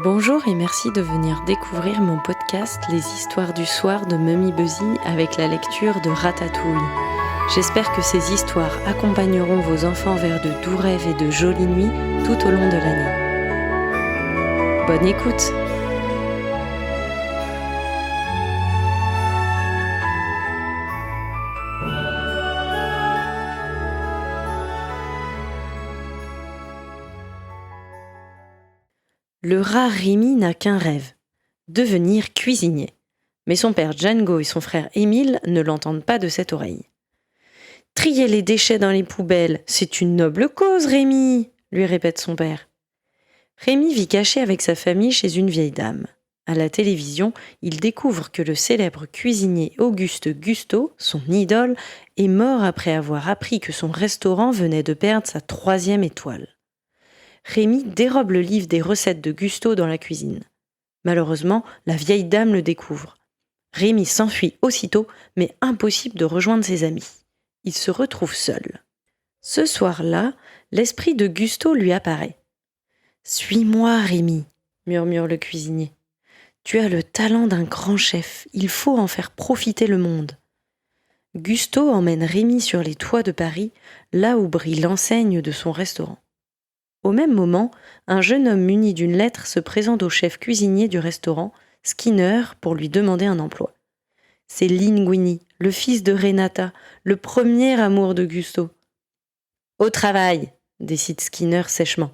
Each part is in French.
Bonjour et merci de venir découvrir mon podcast Les histoires du soir de Mummy Buzzy avec la lecture de Ratatouille. J'espère que ces histoires accompagneront vos enfants vers de doux rêves et de jolies nuits tout au long de l'année. Bonne écoute! Le rat Rémi n'a qu'un rêve, devenir cuisinier. Mais son père Django et son frère Émile ne l'entendent pas de cette oreille. « Trier les déchets dans les poubelles, c'est une noble cause, Rémi !» lui répète son père. Rémi vit caché avec sa famille chez une vieille dame. À la télévision, il découvre que le célèbre cuisinier Auguste Gusteau, son idole, est mort après avoir appris que son restaurant venait de perdre sa 3e étoile. Rémi dérobe le livre des recettes de Gusteau dans la cuisine. Malheureusement, la vieille dame le découvre. Rémi s'enfuit aussitôt, mais impossible de rejoindre ses amis. Il se retrouve seul. Ce soir-là, l'esprit de Gusteau lui apparaît. « Suis-moi, Rémi » murmure le cuisinier. « Tu as le talent d'un grand chef, il faut en faire profiter le monde. » Gusteau emmène Rémi sur les toits de Paris, là où brille l'enseigne de son restaurant. Au même moment, un jeune homme muni d'une lettre se présente au chef cuisinier du restaurant, Skinner, pour lui demander un emploi. C'est Linguini, le fils de Renata, le premier amour de Gusteau. « Au travail !» décide Skinner sèchement.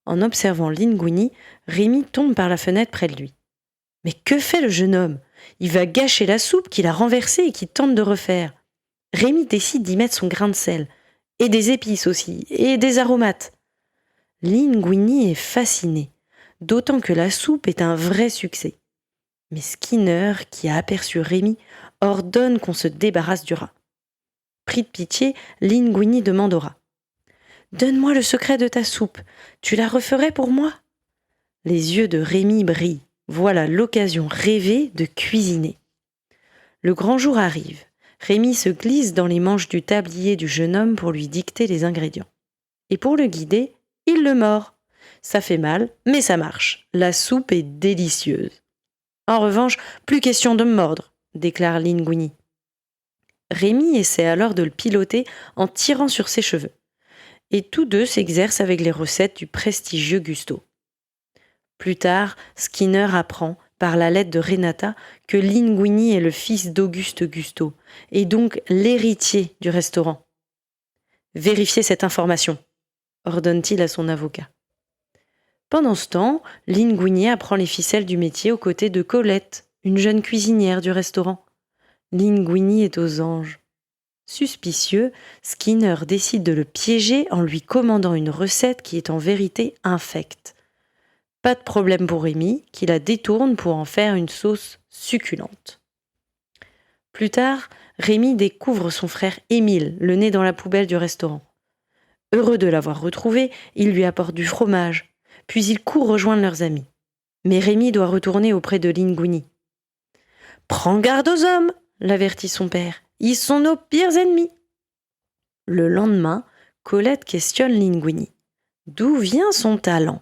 En observant Linguini, Rémi tombe par la fenêtre près de lui. Mais que fait le jeune homme ? Il va gâcher la soupe qu'il a renversée et qu'il tente de refaire. Rémi décide d'y mettre son grain de sel, et des épices aussi, et des aromates. Linguini est fasciné, d'autant que la soupe est un vrai succès. Mais Skinner, qui a aperçu Rémi, ordonne qu'on se débarrasse du rat. Pris de pitié, Linguini demande au rat. « Donne-moi le secret de ta soupe, tu la referais pour moi ?» Les yeux de Rémi brillent, voilà l'occasion rêvée de cuisiner. Le grand jour arrive, Rémi se glisse dans les manches du tablier du jeune homme pour lui dicter les ingrédients. Et pour le guider, il le mord. Ça fait mal, mais ça marche. La soupe est délicieuse. En revanche, plus question de me mordre, déclare Linguini. Rémi essaie alors de le piloter en tirant sur ses cheveux. Et tous deux s'exercent avec les recettes du prestigieux Gusteau. Plus tard, Skinner apprend, par la lettre de Renata, que Linguini est le fils d'Auguste Gusteau, et donc l'héritier du restaurant. « Vérifiez cette information », ordonne-t-il à son avocat. Pendant ce temps, Linguini apprend les ficelles du métier aux côtés de Colette, une jeune cuisinière du restaurant. Linguini est aux anges. Suspicieux, Skinner décide de le piéger en lui commandant une recette qui est en vérité infecte. Pas de problème pour Rémi, qui la détourne pour en faire une sauce succulente. Plus tard, Rémi découvre son frère Émile, le nez dans la poubelle du restaurant. Heureux de l'avoir retrouvé, il lui apporte du fromage, puis il court rejoindre leurs amis. Mais Rémi doit retourner auprès de Linguini. « Prends garde aux hommes !» l'avertit son père. « Ils sont nos pires ennemis !» Le lendemain, Colette questionne Linguini. D'où vient son talent ?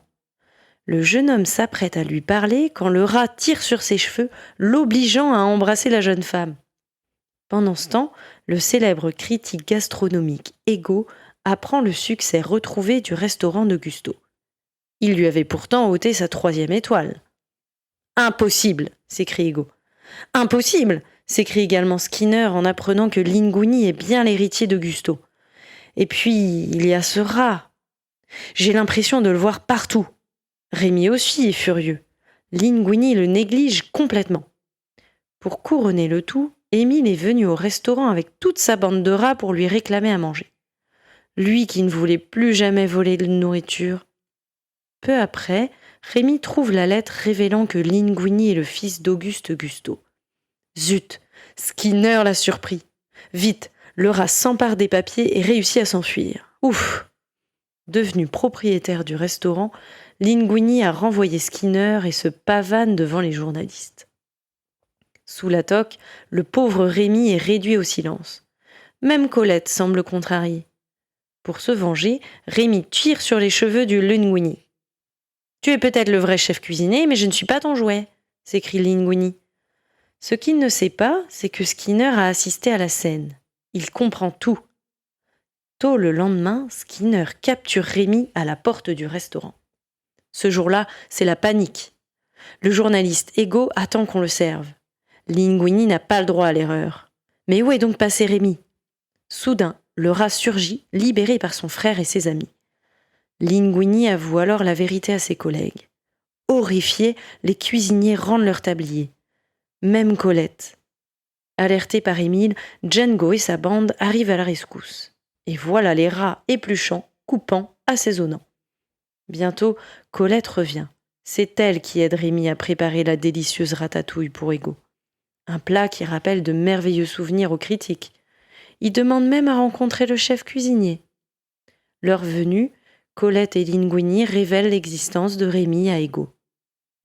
Le jeune homme s'apprête à lui parler quand le rat tire sur ses cheveux, l'obligeant à embrasser la jeune femme. Pendant ce temps, le célèbre critique gastronomique Ego apprend le succès retrouvé du restaurant de Gusteau. Il lui avait pourtant ôté sa 3e étoile. « Impossible !» s'écrie Ego. « Impossible !» s'écrie également Skinner en apprenant que Linguini est bien l'héritier de Gusteau. Et puis, il y a ce rat. J'ai l'impression de le voir partout. Rémi aussi est furieux. Linguini le néglige complètement. Pour couronner le tout, Émile est venu au restaurant avec toute sa bande de rats pour lui réclamer à manger. Lui qui ne voulait plus jamais voler de nourriture. Peu après, Rémi trouve la lettre révélant que Linguini est le fils d'Auguste Gusteau. Zut, Skinner l'a surpris. Vite, le rat s'empare des papiers et réussit à s'enfuir. Ouf ! Devenu propriétaire du restaurant, Linguini a renvoyé Skinner et se pavane devant les journalistes. Sous la toque, le pauvre Rémi est réduit au silence. Même Colette semble contrariée. Pour se venger, Rémi tire sur les cheveux du Linguini. Tu es peut-être le vrai chef cuisinier, mais je ne suis pas ton jouet, s'écrie Linguini. Ce qu'il ne sait pas, c'est que Skinner a assisté à la scène. Il comprend tout. Tôt le lendemain, Skinner capture Rémi à la porte du restaurant. Ce jour-là, c'est la panique. Le journaliste Ego attend qu'on le serve. Linguini n'a pas le droit à l'erreur. Mais où est donc passé Rémi ? Soudain, le rat surgit, libéré par son frère et ses amis. Linguini avoue alors la vérité à ses collègues. Horrifiés, les cuisiniers rendent leur tablier. Même Colette. Alerté par Émile, Django et sa bande arrivent à la rescousse. Et voilà les rats épluchants, coupant, assaisonnant. Bientôt, Colette revient. C'est elle qui aide Rémi à préparer la délicieuse ratatouille pour Ego. Un plat qui rappelle de merveilleux souvenirs aux critiques. Il demande même à rencontrer le chef cuisinier. Leur venue, Colette et Linguini révèlent l'existence de Rémi à Ego.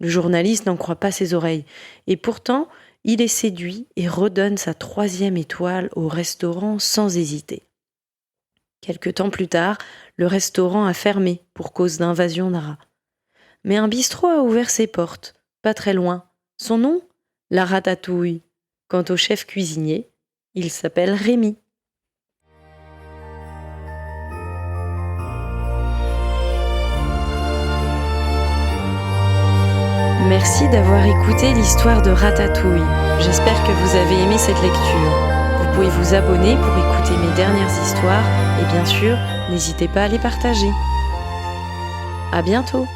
Le journaliste n'en croit pas ses oreilles, et pourtant, il est séduit et redonne sa 3e étoile au restaurant sans hésiter. Quelque temps plus tard, le restaurant a fermé pour cause d'invasion de rats. Mais un bistrot a ouvert ses portes, pas très loin. Son nom ? La Ratatouille. Quant au chef cuisinier, il s'appelle Rémi. Merci d'avoir écouté l'histoire de Ratatouille. J'espère que vous avez aimé cette lecture. Vous pouvez vous abonner pour écouter mes dernières histoires et bien sûr, n'hésitez pas à les partager. À bientôt!